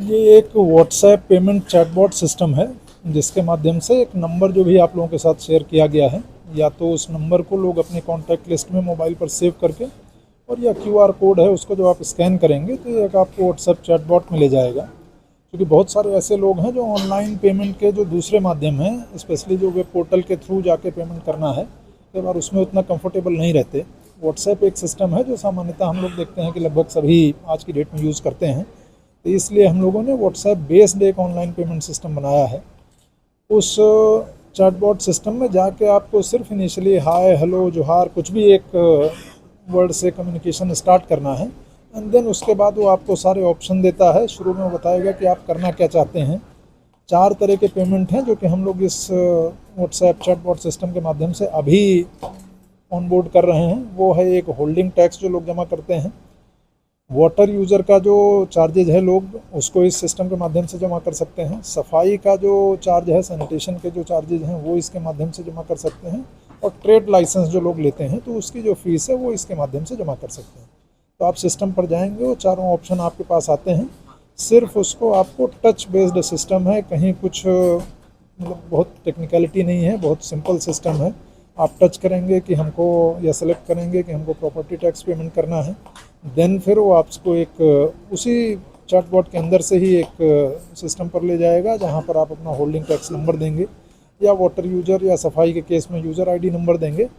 ये एक WhatsApp payment chatbot system है जिसके माध्यम से एक नंबर जो भी आप लोगों के साथ शेयर किया गया है, या तो उस नंबर को लोग अपने कॉन्टैक्ट लिस्ट में मोबाइल पर सेव करके, और या क्यूआर कोड है उसको जब आप स्कैन करेंगे तो एक आपको व्हाट्सएप चैटबॉट में ले जाएगा। क्योंकि बहुत सारे ऐसे लोग हैं जो ऑनलाइन पेमेंट के जो दूसरे माध्यम हैं, स्पेशली जो वेब पोर्टल के थ्रू जाके पेमेंट करना है, कई बार उसमें उतना कंफर्टेबल नहीं रहते। व्हाट्सएप एक सिस्टम है जो सामान्यतः हम लोग देखते हैं कि लगभग सभी आज की डेट में यूज़ करते हैं, तो इसलिए हम लोगों ने व्हाट्सएप बेस्ड एक ऑनलाइन पेमेंट सिस्टम बनाया है। उस चैटबॉट सिस्टम में जाके आपको सिर्फ इनिशियली हाय, हेलो, जोहार, कुछ भी एक वर्ड से कम्युनिकेशन स्टार्ट करना है, एंड देन उसके बाद वो आपको सारे ऑप्शन देता है। शुरू में वो बताएगा कि आप करना क्या चाहते हैं। 4 तरह के पेमेंट हैं जो कि हम लोग इस व्हाट्सएप चैटबॉट सिस्टम के माध्यम से अभी ऑनबोर्ड कर रहे हैं। वो है एक होल्डिंग टैक्स जो लोग जमा करते हैं, वाटर यूज़र का जो चार्जेज है लोग उसको इस सिस्टम के माध्यम से जमा कर सकते हैं, सफाई का जो चार्ज है, सैनिटेशन के जो चार्जेज हैं वो इसके माध्यम से जमा कर सकते हैं, और ट्रेड लाइसेंस जो लोग लेते हैं तो उसकी जो फीस है वो इसके माध्यम से जमा कर सकते हैं। तो आप सिस्टम पर जाएंगे, वो चारों ऑप्शन आपके पास आते हैं। सिर्फ उसको आपको टच बेस्ड सिस्टम है, कहीं कुछ मतलब बहुत टेक्निकलिटी नहीं है, बहुत सिंपल सिस्टम है। आप टच करेंगे कि हमको, या सेलेक्ट करेंगे कि हमको प्रॉपर्टी टैक्स पेमेंट करना है, देन फिर वो आपको एक उसी चैटबॉट के अंदर से ही एक सिस्टम पर ले जाएगा जहां पर आप अपना होल्डिंग टैक्स नंबर देंगे, या वाटर यूज़र या सफाई के केस में यूज़र आईडी नंबर देंगे।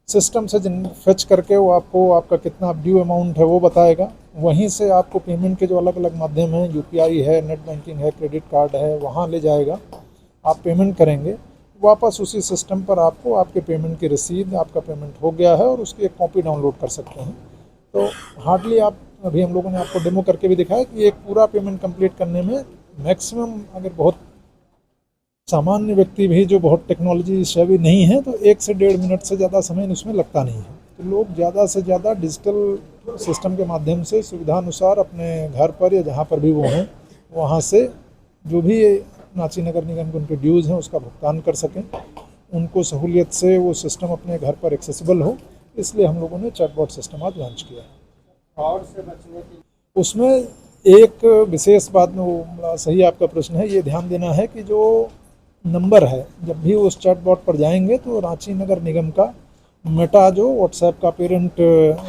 सिस्टम से फेच करके वो आपको आपका कितना ड्यू अमाउंट है वो बताएगा। वहीं से आपको पेमेंट के जो अलग अलग माध्यम हैं, यूपीआई है, नेट बैंकिंग है, क्रेडिट कार्ड है, वहाँ ले जाएगा। आप पेमेंट करेंगे, वापस उसी सिस्टम पर आपको आपके पेमेंट की रसीद, आपका पेमेंट हो गया है, और उसकी एक कॉपी डाउनलोड कर सकते हैं। तो हार्डली आप, अभी हम लोगों ने आपको डेमो करके भी दिखाया कि एक पूरा पेमेंट कंप्लीट करने में मैक्सिमम, अगर बहुत सामान्य व्यक्ति भी जो बहुत टेक्नोलॉजी सेवी नहीं है, तो 1 से 1.5 मिनट से ज़्यादा समय उसमें लगता नहीं है। तो लोग ज़्यादा से ज़्यादा डिजिटल सिस्टम के माध्यम से सुविधानुसार अपने घर पर या जहाँ पर भी वो हैं वहाँ से जो भी रांची नगर निगम के उनके ड्यूज़ हैं उसका भुगतान कर सकें, उनको सहूलियत से वो सिस्टम अपने घर पर एक्सेसिबल हो। इसलिए हम लोगों ने चैटबॉट सिस्टम आज लॉन्च किया है। फ्रॉड से बचने के उसमें एक विशेष बात में, वो बड़ा सही आपका प्रश्न है, ये ध्यान देना है कि जो नंबर है, जब भी उस चैटबॉट पर जाएंगे तो रांची नगर निगम का मेटा जो व्हाट्सएप का पेरेंट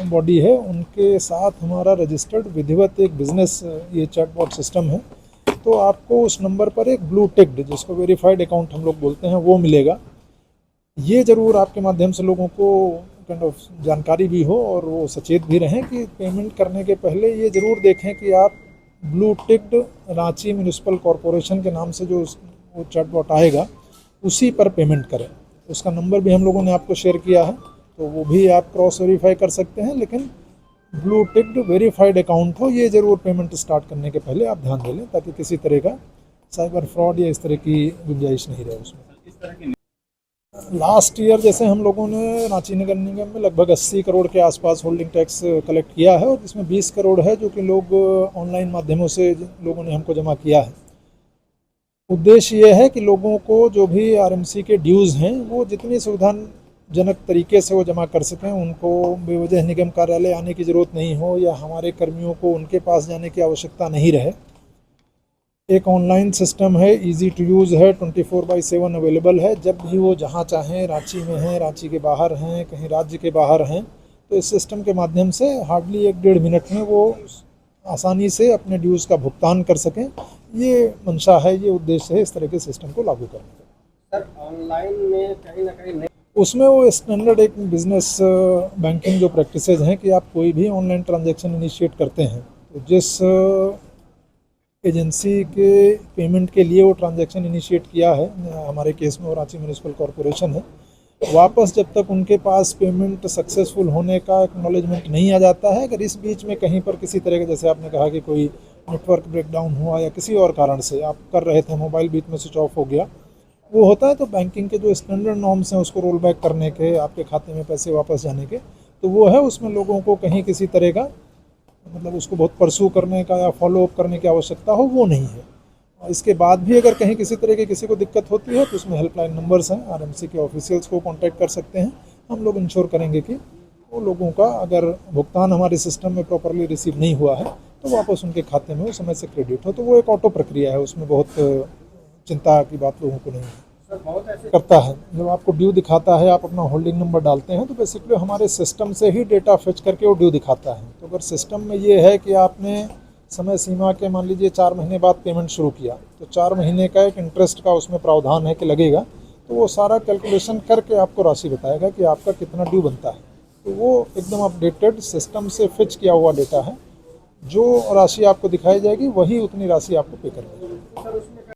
बॉडी है, उनके साथ हमारा रजिस्टर्ड विधिवत एक बिजनेस ये चैटबॉट सिस्टम है। तो आपको उस नंबर पर एक ब्लू टिक्ड, जिसको वेरीफाइड अकाउंट हम लोग बोलते हैं, वो मिलेगा। ये ज़रूर आपके माध्यम से लोगों को काइंड ऑफ जानकारी भी हो और वो सचेत भी रहें कि पेमेंट करने के पहले ये ज़रूर देखें कि आप blue ticked Ranchi municipal corporation के नाम से जो वो चैटबॉट आएगा उसी पर पेमेंट करें। उसका नंबर भी हम लोगों ने आपको शेयर किया है, तो वो भी आप क्रॉस वेरीफाई कर सकते हैं, लेकिन ब्लू टिक्ड वेरीफाइड अकाउंट हो, ये ज़रूर पेमेंट स्टार्ट करने के पहले आप ध्यान दे लें, ताकि किसी तरह का साइबर फ्रॉड या इस तरह की गुंजाइश नहीं रहे उसमें। लास्ट ईयर जैसे हम लोगों ने रांची नगर निगम में लगभग 80 करोड़ के आसपास होल्डिंग टैक्स कलेक्ट किया है, और जिसमें 20 करोड़ है जो कि लोग ऑनलाइन माध्यमों से लोगों ने हमको जमा किया है। उद्देश्य ये है कि लोगों को जो भी आरएमसी के ड्यूज़ हैं वो जितनी सुविधाजनक तरीके से वो जमा कर सकें, उनको बेवजह निगम कार्यालय आने की ज़रूरत नहीं हो, या हमारे कर्मियों को उनके पास जाने की आवश्यकता नहीं रहे। एक ऑनलाइन सिस्टम है, इजी टू यूज़ है, 24/7 अवेलेबल है। जब भी वो जहाँ चाहें, रांची में हैं, रांची के बाहर हैं, कहीं राज्य के बाहर हैं, तो इस सिस्टम के माध्यम से हार्डली 1-1.5 मिनट में वो आसानी से अपने ड्यूज़ का भुगतान कर सकें। ये मंशा है, ये उद्देश्य है इस तरह के सिस्टम को लागू करने का। सर, ऑनलाइन में कहीं ना कहीं उसमें वो स्टैंडर्ड एक बिजनेस बैंकिंग जो प्रैक्टिसेज हैं कि आप कोई भी ऑनलाइन ट्रांजैक्शन इनिशिएट करते हैं, तो जिस एजेंसी के पेमेंट के लिए वो ट्रांजैक्शन इनिशिएट किया है, हमारे केस में वो रांची म्यूनिसिपल कॉरपोरेशन है, वापस जब तक उनके पास पेमेंट सक्सेसफुल होने का एक्नॉलेजमेंट नहीं आ जाता है, अगर इस बीच में कहीं पर किसी तरह का, जैसे आपने कहा कि कोई नेटवर्क ब्रेकडाउन हुआ या किसी और कारण से आप कर रहे थे, मोबाइल बीच में स्विच ऑफ हो गया, वो होता है, तो बैंकिंग के जो स्टैंडर्ड नॉर्म्स हैं उसको रोल बैक करने के, आपके खाते में पैसे वापस जाने के, तो वो है, उसमें लोगों को कहीं किसी तरह का मतलब उसको बहुत परसू करने का या फॉलो अप करने की आवश्यकता हो, वो नहीं है। और इसके बाद भी अगर कहीं किसी तरह की किसी को दिक्कत होती है तो उसमें हेल्पलाइन नंबर्स हैं, आरएमसी के ऑफिशियल्स को कांटेक्ट कर सकते हैं। हम लोग इंश्योर करेंगे कि वो लोगों का, अगर भुगतान हमारे सिस्टम में प्रॉपरली रिसीव नहीं हुआ है तो वापस उनके खाते में उस समय से क्रेडिट हो। तो वो एक ऑटो प्रक्रिया है, उसमें बहुत चिंता की बात लोगों को नहीं है। सर बहुत ऐसे करता है, जब आपको ड्यू दिखाता है, आप अपना होल्डिंग नंबर डालते हैं तो बेसिकली हमारे सिस्टम से ही डेटा फेच करके वो ड्यू दिखाता है। तो अगर सिस्टम में ये है कि आपने समय सीमा के मान लीजिए 4 महीने बाद पेमेंट शुरू किया, तो 4 महीने का एक इंटरेस्ट का उसमें प्रावधान है कि लगेगा, तो वो सारा कैलकुलेशन करके आपको राशि बताएगा कि आपका कितना ड्यू बनता है। तो वो एकदम अपडेटेड सिस्टम से फिच किया हुआ डेटा है। जो राशि आपको दिखाई जाएगी वही उतनी राशि आपको पे करनी है। सर उसमें